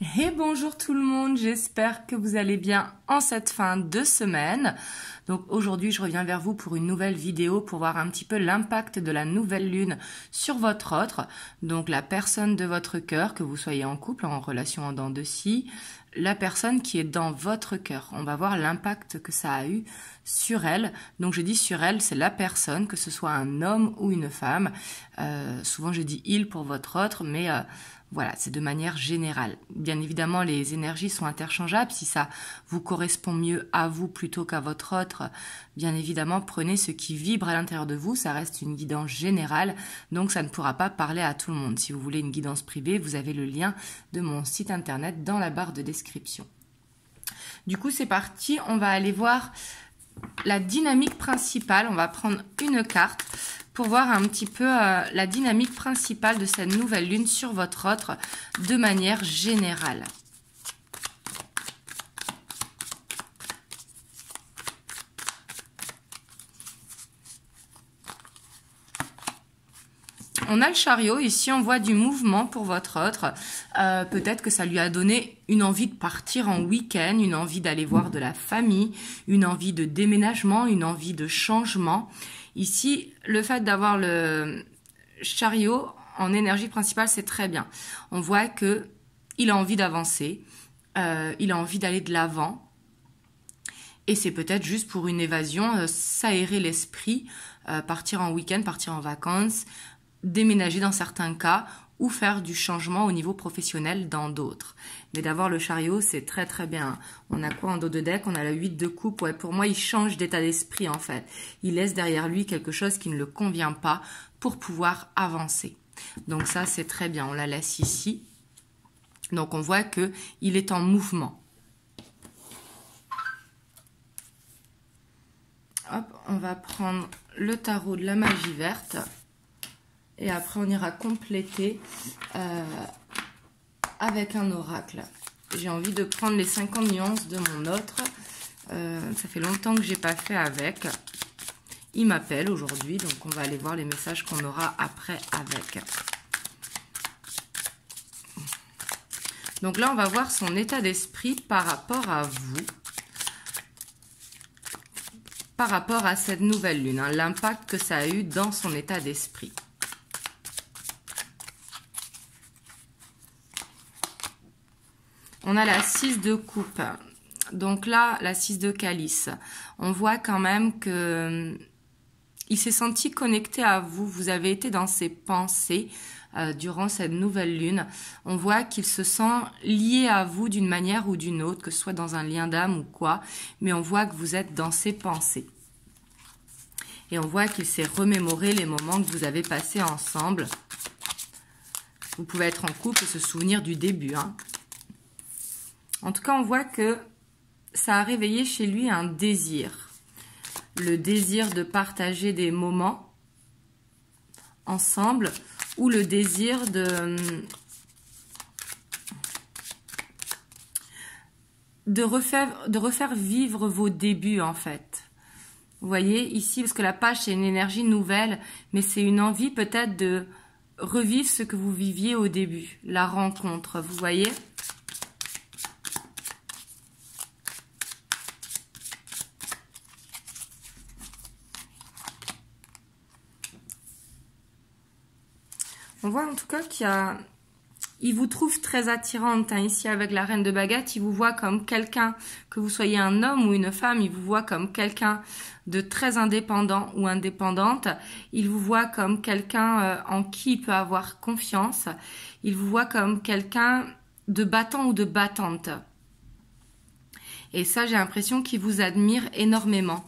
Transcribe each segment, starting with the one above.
Et bonjour tout le monde, j'espère que vous allez bien en cette fin de semaine. Donc aujourd'hui, je reviens vers vous pour une nouvelle vidéo pour voir un petit peu l'impact de la nouvelle lune sur votre autre. Donc la personne de votre cœur, que vous soyez en couple, en relation en dents de scie, la personne qui est dans votre cœur. On va voir l'impact que ça a eu sur elle. Donc je dis sur elle, c'est la personne, que ce soit un homme ou une femme. Souvent je dis il pour votre autre, mais voilà, c'est de manière générale. Bien évidemment, les énergies sont interchangeables. Si ça vous correspond mieux à vous plutôt qu'à votre autre, bien évidemment, prenez ce qui vibre à l'intérieur de vous. Ça reste une guidance générale, donc ça ne pourra pas parler à tout le monde. Si vous voulez une guidance privée, vous avez le lien de mon site internet dans la barre de description. Du coup, c'est parti. On va aller voir la dynamique principale. On va prendre une carte pour voir un petit peu la dynamique principale de cette nouvelle lune sur votre autre de manière générale. On a le chariot, ici on voit du mouvement pour votre autre. Peut-être que ça lui a donné une envie de partir en week-end, une envie d'aller voir de la famille, une envie de déménagement, une envie de changement. Ici, le fait d'avoir le chariot en énergie principale, c'est très bien. On voit que il a envie d'avancer, il a envie d'aller de l'avant. Et c'est peut-être juste pour une évasion, s'aérer l'esprit, partir en week-end, partir en vacances, déménager dans certains cas ou faire du changement au niveau professionnel dans d'autres. Mais d'avoir le chariot, c'est très très bien. On a quoi en dos de deck? On a la 8 de coupe. Ouais, pour moi, il change d'état d'esprit en fait. Il laisse derrière lui quelque chose qui ne le convient pas pour pouvoir avancer. Donc ça, c'est très bien. On la laisse ici. Donc on voit que il est en mouvement. Hop, on va prendre le tarot de la magie verte. Et après, on ira compléter avec un oracle. J'ai envie de prendre les 50 nuances de mon autre. Ça fait longtemps que je n'ai pas fait avec. Il m'appelle aujourd'hui, donc on va aller voir les messages qu'on aura après avec. Donc là, on va voir son état d'esprit par rapport à vous. Par rapport à cette nouvelle lune, hein, l'impact que ça a eu dans son état d'esprit. On a la 6 de coupe. Donc là, la 6 de calice. On voit quand même que il s'est senti connecté à vous. Vous avez été dans ses pensées durant cette nouvelle lune. On voit qu'il se sent lié à vous d'une manière ou d'une autre, que ce soit dans un lien d'âme ou quoi. Mais on voit que vous êtes dans ses pensées. Et on voit qu'il s'est remémoré les moments que vous avez passés ensemble. Vous pouvez être en couple et se souvenir du début, hein. En tout cas, on voit que ça a réveillé chez lui un désir. Le désir de partager des moments ensemble ou le désir de refaire vivre vos débuts en fait. Vous voyez ici, parce que la page c'est une énergie nouvelle, mais c'est une envie peut-être de revivre ce que vous viviez au début, la rencontre, vous voyez ? On voit en tout cas il vous trouve très attirante, hein, ici avec la reine de baguette. Il vous voit comme quelqu'un, que vous soyez un homme ou une femme, il vous voit comme quelqu'un de très indépendant ou indépendante. Il vous voit comme quelqu'un en qui il peut avoir confiance. Il vous voit comme quelqu'un de battant ou de battante. Et ça, j'ai l'impression qu'il vous admire énormément.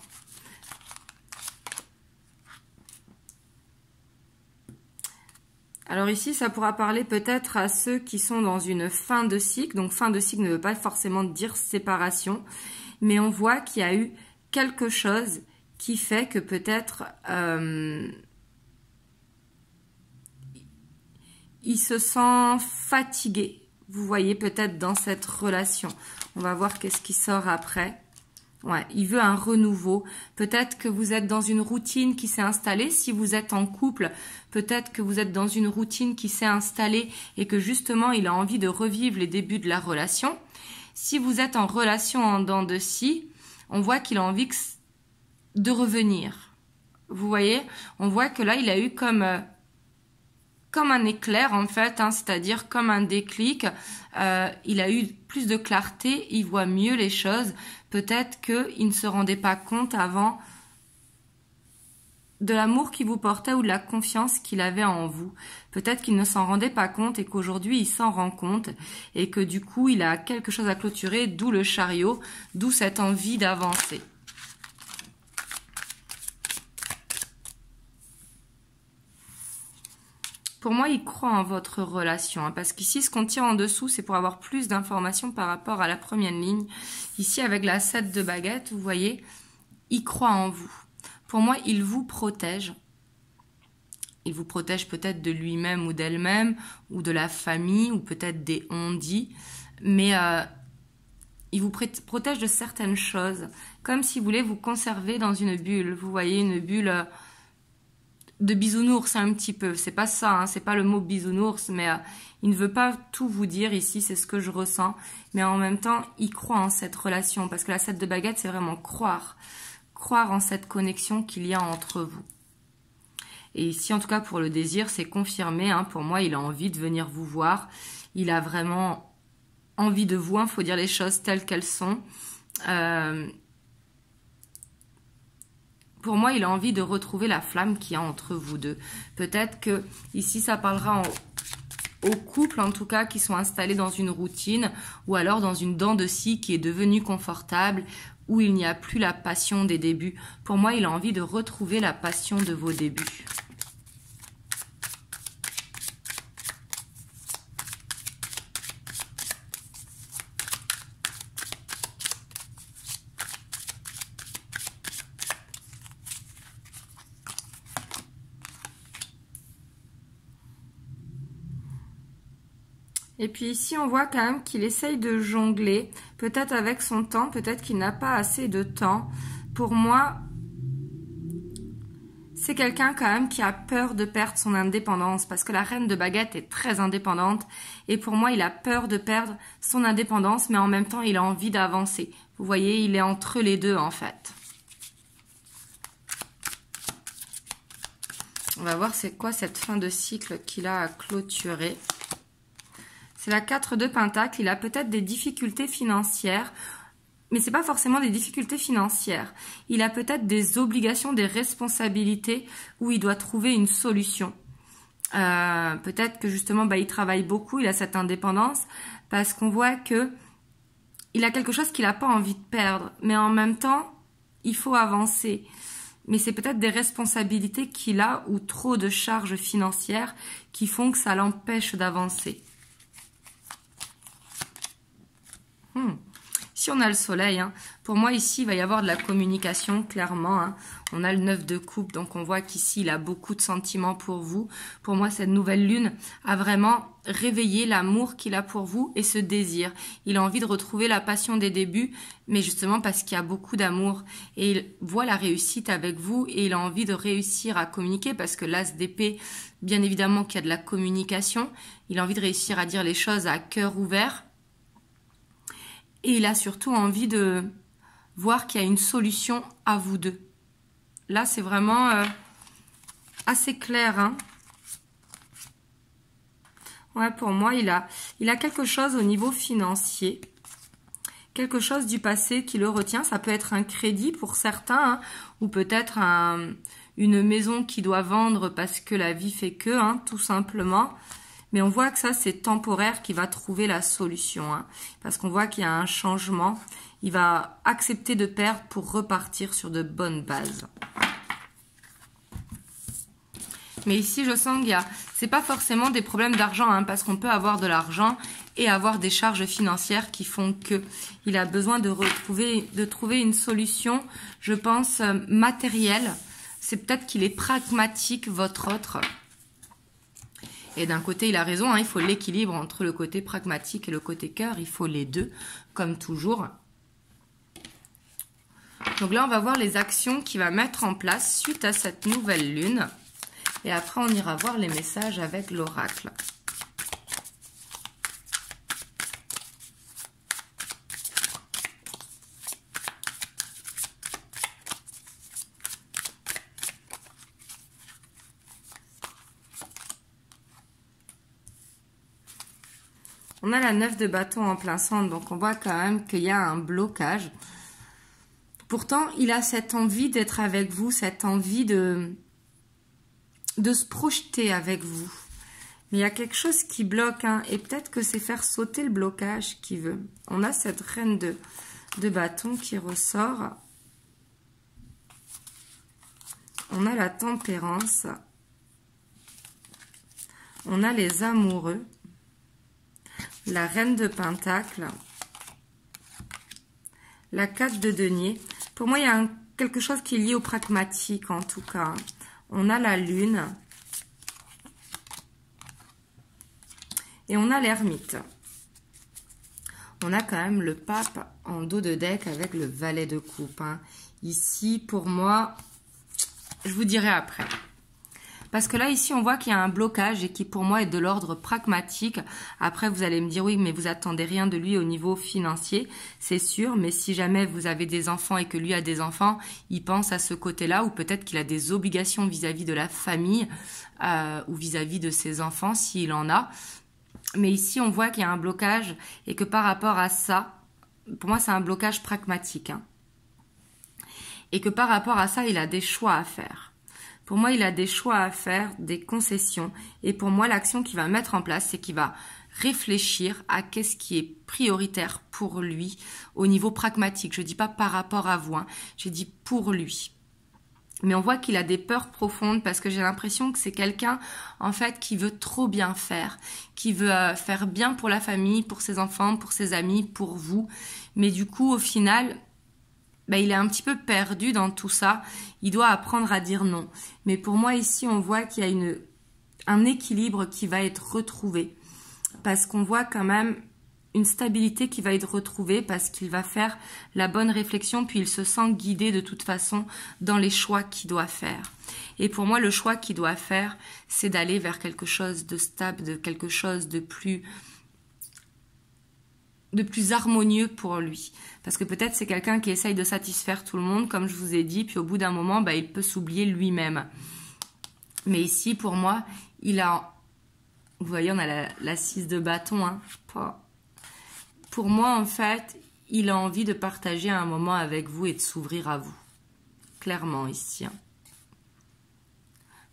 Alors ici, ça pourra parler peut-être à ceux qui sont dans une fin de cycle. Donc fin de cycle ne veut pas forcément dire séparation. Mais on voit qu'il y a eu quelque chose qui fait que peut-être il se sent fatigué. Vous voyez peut-être dans cette relation. On va voir qu'est-ce qui sort après. Ouais, il veut un renouveau. Peut-être que vous êtes dans une routine qui s'est installée. Si vous êtes en couple, peut-être que vous êtes dans une routine qui s'est installée et que justement, il a envie de revivre les débuts de la relation. Si vous êtes en relation en dents de scie, on voit qu'il a envie de revenir. Vous voyez, on voit que là, il a eu comme un éclair en fait, hein, c'est-à-dire comme un déclic. Il a eu plus de clarté, il voit mieux les choses. Peut-être qu'il ne se rendait pas compte avant de l'amour qu'il vous portait ou de la confiance qu'il avait en vous. Peut-être qu'il ne s'en rendait pas compte et qu'aujourd'hui il s'en rend compte et que du coup il a quelque chose à clôturer, d'où le chariot, d'où cette envie d'avancer. Pour moi, il croit en votre relation, hein, parce qu'ici, ce qu'on tire en dessous, c'est pour avoir plus d'informations par rapport à la première ligne. Ici, avec la 7 de baguette, vous voyez, il croit en vous. Pour moi, il vous protège. Il vous protège peut-être de lui-même ou d'elle-même, ou de la famille, ou peut-être des on-dit, mais il vous protège de certaines choses, comme si vous voulez vous conserver dans une bulle. Vous voyez, une bulle de bisounours un petit peu, c'est pas ça, hein, c'est pas le mot bisounours, mais il ne veut pas tout vous dire ici, c'est ce que je ressens, mais en même temps, il croit en cette relation, parce que la 7 de baguette, c'est vraiment croire en cette connexion qu'il y a entre vous. Et ici, en tout cas, pour le désir, c'est confirmé, hein, pour moi, il a envie de venir vous voir, il a vraiment envie de vous, hein, faut dire les choses telles qu'elles sont. Pour moi, il a envie de retrouver la flamme qu'il y a entre vous deux. Peut-être que ici, ça parlera aux couples, en tout cas, qui sont installés dans une routine ou alors dans une dent de scie qui est devenue confortable, où il n'y a plus la passion des débuts. Pour moi, il a envie de retrouver la passion de vos débuts. Et puis ici, on voit quand même qu'il essaye de jongler, peut-être avec son temps, peut-être qu'il n'a pas assez de temps. Pour moi, c'est quelqu'un quand même qui a peur de perdre son indépendance, parce que la reine de baguette est très indépendante, et pour moi, il a peur de perdre son indépendance, mais en même temps, il a envie d'avancer. Vous voyez, il est entre les deux, en fait. On va voir c'est quoi cette fin de cycle qu'il a à clôturer. C'est la 4 de Pentacle, il a peut-être des difficultés financières, mais ce n'est pas forcément des difficultés financières. Il a peut-être des obligations, des responsabilités où il doit trouver une solution. Peut-être que justement, il travaille beaucoup, il a cette indépendance, parce qu'on voit que il a quelque chose qu'il n'a pas envie de perdre, mais en même temps, il faut avancer. Mais c'est peut-être des responsabilités qu'il a ou trop de charges financières qui font que ça l'empêche d'avancer. Ici, on a le soleil. Hein. Pour moi, ici, il va y avoir de la communication, clairement. Hein. On a le 9 de coupe, donc on voit qu'ici, il a beaucoup de sentiments pour vous. Pour moi, cette nouvelle lune a vraiment réveillé l'amour qu'il a pour vous et ce désir. Il a envie de retrouver la passion des débuts, mais justement parce qu'il y a beaucoup d'amour. Et il voit la réussite avec vous et il a envie de réussir à communiquer parce que l'as d'épée, bien évidemment qu'il y a de la communication. Il a envie de réussir à dire les choses à cœur ouvert. Et il a surtout envie de voir qu'il y a une solution à vous deux. Là, c'est vraiment assez clair. Hein. Ouais, pour moi, il a quelque chose au niveau financier. Quelque chose du passé qui le retient. Ça peut être un crédit pour certains. Hein, ou peut-être une maison qu'il doit vendre parce que la vie fait que, hein, tout simplement. Mais on voit que ça, c'est temporaire qu'il va trouver la solution. Hein, parce qu'on voit qu'il y a un changement. Il va accepter de perdre pour repartir sur de bonnes bases. Mais ici, je sens qu'il y a... C'est pas forcément des problèmes d'argent, hein, parce qu'on peut avoir de l'argent et avoir des charges financières qui font que il a besoin de trouver une solution, je pense, matérielle. C'est peut-être qu'il est pragmatique, votre autre. Et d'un côté, il a raison, hein, il faut l'équilibre entre le côté pragmatique et le côté cœur. Il faut les deux, comme toujours. Donc là, on va voir les actions qu'il va mettre en place suite à cette nouvelle lune. Et après, on ira voir les messages avec l'oracle. On a la 9 de bâton en plein centre, donc on voit quand même qu'il y a un blocage. Pourtant, il a cette envie d'être avec vous, cette envie de se projeter avec vous. Mais il y a quelque chose qui bloque, hein, et peut-être que c'est faire sauter le blocage qu'il veut. On a cette reine de bâton qui ressort. On a la tempérance. On a les amoureux. La reine de pentacle. La 4 de denier. Pour moi, il y a quelque chose qui est lié au pragmatique, en tout cas. On a la lune. Et on a l'ermite. On a quand même le pape en dos de deck avec le valet de coupe, hein. Ici, pour moi, je vous dirai après. Parce que là, ici, on voit qu'il y a un blocage et qui, pour moi, est de l'ordre pragmatique. Après, vous allez me dire, oui, mais vous attendez rien de lui au niveau financier, c'est sûr. Mais si jamais vous avez des enfants et que lui a des enfants, il pense à ce côté-là, ou peut-être qu'il a des obligations vis-à-vis de la famille ou vis-à-vis de ses enfants, s'il en a. Mais ici, on voit qu'il y a un blocage et que par rapport à ça, pour moi, c'est un blocage pragmatique, hein. Et que par rapport à ça, il a des choix à faire. Pour moi, il a des choix à faire, des concessions. Et pour moi, l'action qu'il va mettre en place, c'est qu'il va réfléchir à qu'est-ce qui est prioritaire pour lui au niveau pragmatique. Je ne dis pas par rapport à vous, hein, je dis pour lui. Mais on voit qu'il a des peurs profondes parce que j'ai l'impression que c'est quelqu'un, en fait, qui veut trop bien faire, qui veut faire bien pour la famille, pour ses enfants, pour ses amis, pour vous. Mais du coup, au final, il est un petit peu perdu dans tout ça. Il doit apprendre à dire non. Mais pour moi, ici, on voit qu'il y a un équilibre qui va être retrouvé. Parce qu'on voit quand même une stabilité qui va être retrouvée parce qu'il va faire la bonne réflexion, puis il se sent guidé de toute façon dans les choix qu'il doit faire. Et pour moi, le choix qu'il doit faire, c'est d'aller vers quelque chose de stable, de quelque chose de plus harmonieux pour lui. Parce que peut-être c'est quelqu'un qui essaye de satisfaire tout le monde, comme je vous ai dit, puis au bout d'un moment, il peut s'oublier lui-même. Mais ici, pour moi, il a... Vous voyez, on a la 6 de bâton, hein. Pour moi, en fait, il a envie de partager un moment avec vous et de s'ouvrir à vous. Clairement, ici, hein.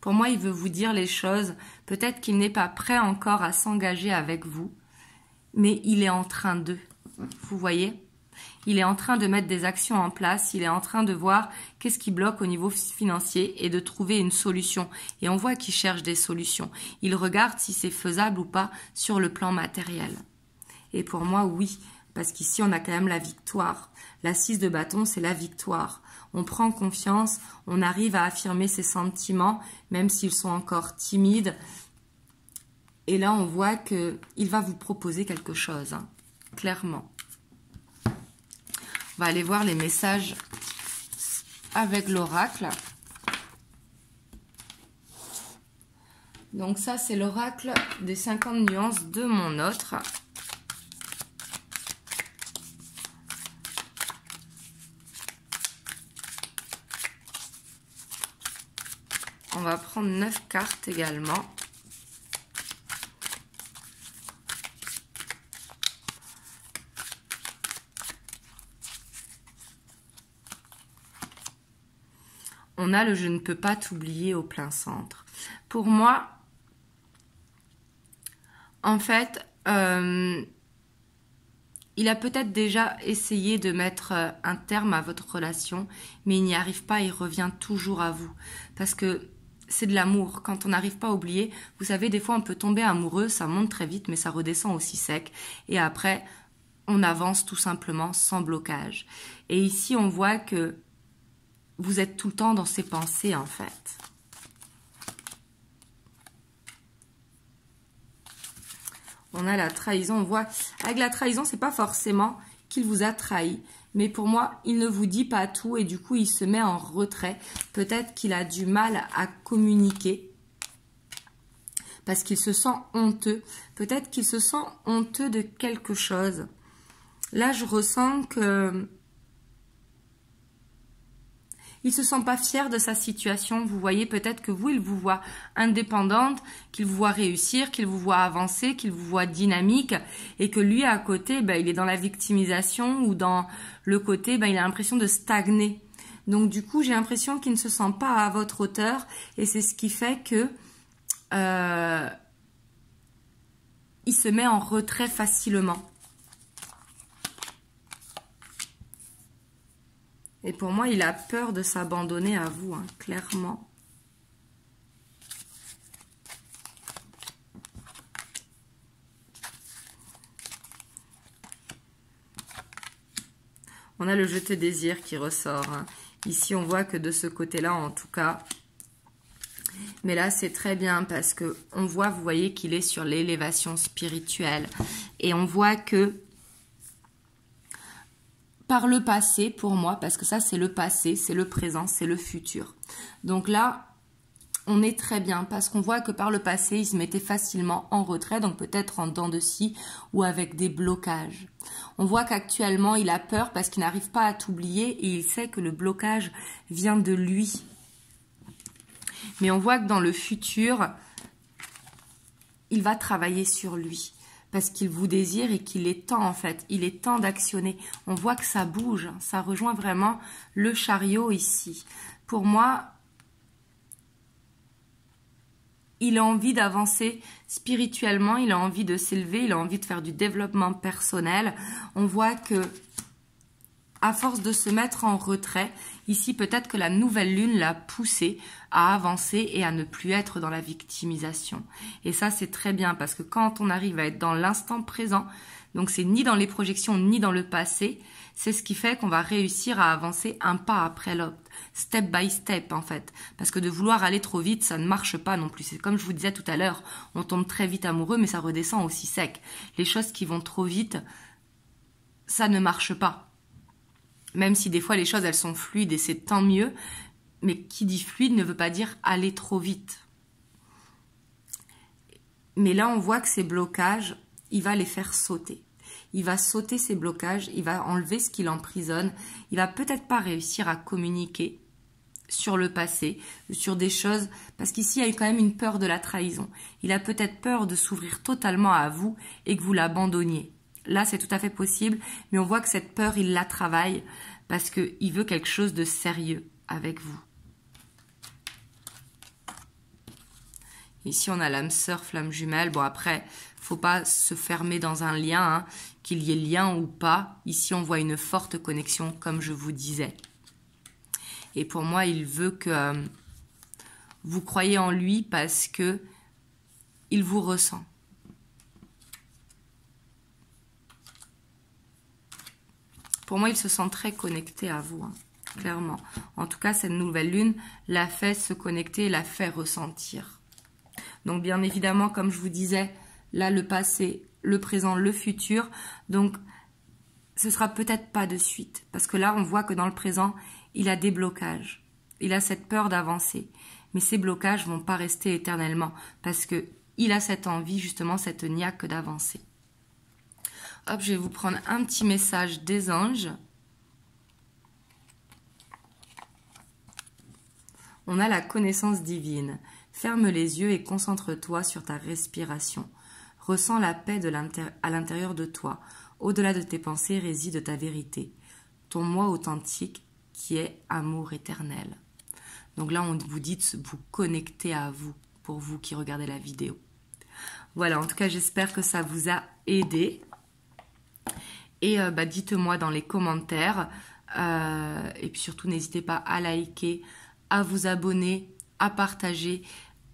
Pour moi, il veut vous dire les choses. Peut-être qu'il n'est pas prêt encore à s'engager avec vous, mais il est en train de. Vous voyez? Il est en train de mettre des actions en place. Il est en train de voir qu'est-ce qui bloque au niveau financier et de trouver une solution. Et on voit qu'il cherche des solutions. Il regarde si c'est faisable ou pas sur le plan matériel. Et pour moi, oui, parce qu'ici, on a quand même la victoire. La 6 de bâton, c'est la victoire. On prend confiance, on arrive à affirmer ses sentiments, même s'ils sont encore timides. Et là, on voit qu'il va vous proposer quelque chose, hein, clairement. On va aller voir les messages avec l'oracle. Donc ça, c'est l'oracle des 50 nuances de mon autre. On va prendre 9 cartes également. On a le « je ne peux pas t'oublier » au plein centre. Pour moi, en fait, il a peut-être déjà essayé de mettre un terme à votre relation, mais il n'y arrive pas, il revient toujours à vous. Parce que c'est de l'amour. Quand on n'arrive pas à oublier, vous savez, des fois on peut tomber amoureux, ça monte très vite, mais ça redescend aussi sec. Et après, on avance tout simplement sans blocage. Et ici, on voit que vous êtes tout le temps dans ses pensées, en fait. On a la trahison, on voit... Avec la trahison, c'est pas forcément qu'il vous a trahi. Mais pour moi, il ne vous dit pas tout et du coup, il se met en retrait. Peut-être qu'il a du mal à communiquer parce qu'il se sent honteux. Peut-être qu'il se sent honteux de quelque chose. Là, je ressens que il se sent pas fier de sa situation. Vous voyez, peut-être que vous, il vous voit indépendante, qu'il vous voit réussir, qu'il vous voit avancer, qu'il vous voit dynamique, et que lui, à côté, ben, il est dans la victimisation ou dans le côté, ben, il a l'impression de stagner. Donc, du coup, j'ai l'impression qu'il ne se sent pas à votre hauteur, et c'est ce qui fait que il se met en retrait facilement. Et pour moi, il a peur de s'abandonner à vous, hein, clairement. On a le je te désire qui ressort. Hein. Ici, on voit que de ce côté-là, en tout cas. Mais là, c'est très bien parce que on voit, vous voyez qu'il est sur l'élévation spirituelle. Et on voit que par le passé, pour moi, parce que ça, c'est le passé, c'est le présent, c'est le futur. Donc là, on est très bien parce qu'on voit que par le passé, il se mettait facilement en retrait, donc peut-être en dents de scie ou avec des blocages. On voit qu'actuellement, il a peur parce qu'il n'arrive pas à t'oublier et il sait que le blocage vient de lui. Mais on voit que dans le futur, il va travailler sur lui. Parce qu'il vous désire et qu'il est temps en fait, il est temps d'actionner. On voit que ça bouge, ça rejoint vraiment le chariot ici. Pour moi, il a envie d'avancer spirituellement, il a envie de s'élever, il a envie de faire du développement personnel. On voit que, à force de se mettre en retrait, ici peut-être que la nouvelle lune l'a poussé à avancer et à ne plus être dans la victimisation. Et ça c'est très bien parce que quand on arrive à être dans l'instant présent, donc c'est ni dans les projections ni dans le passé, c'est ce qui fait qu'on va réussir à avancer un pas après l'autre, step by step en fait. Parce que de vouloir aller trop vite, ça ne marche pas non plus. C'est comme je vous disais tout à l'heure, on tombe très vite amoureux mais ça redescend aussi sec. Les choses qui vont trop vite, ça ne marche pas. Même si des fois les choses elles sont fluides et c'est tant mieux, mais qui dit fluide ne veut pas dire aller trop vite. Mais là on voit que ces blocages, il va les faire sauter. Il va sauter ces blocages, il va enlever ce qui l'emprisonne, il va peut-être pas réussir à communiquer sur le passé, sur des choses, parce qu'ici il y a quand même une peur de la trahison. Il a peut-être peur de s'ouvrir totalement à vous et que vous l'abandonniez. Là, c'est tout à fait possible, mais on voit que cette peur, il la travaille parce qu'il veut quelque chose de sérieux avec vous. Ici, on a l'âme sœur, flamme jumelle. Bon, après, faut pas se fermer dans un lien, hein, qu'il y ait lien ou pas. Ici, on voit une forte connexion, comme je vous disais. Et pour moi, il veut que vous croyez en lui parce que il vous ressent. Pour moi, il se sent très connecté à vous, hein, clairement. En tout cas, cette nouvelle lune l'a fait se connecter, l'a fait ressentir. Donc, bien évidemment, comme je vous disais, là, le passé, le présent, le futur. Donc, ce sera peut-être pas de suite. Parce que là, on voit que dans le présent, il a des blocages. Il a cette peur d'avancer. Mais ces blocages vont pas rester éternellement. Parce que il a cette envie, justement, cette niaque d'avancer. Hop, je vais vous prendre un petit message des anges. On a la connaissance divine. Ferme les yeux et concentre-toi sur ta respiration. Ressens la paix à l'intérieur de toi. Au-delà de tes pensées réside ta vérité. Ton moi authentique qui est amour éternel. Donc là, on vous dit de vous connecter à vous, pour vous qui regardez la vidéo. Voilà, en tout cas, j'espère que ça vous a aidé. Et dites-moi dans les commentaires. Et puis surtout, n'hésitez pas à liker, à vous abonner, à partager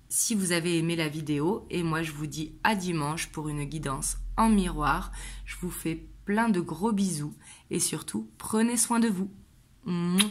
si vous avez aimé la vidéo. Et moi, je vous dis à dimanche pour une guidance en miroir. Je vous fais plein de gros bisous. Et surtout, prenez soin de vous. Mouah.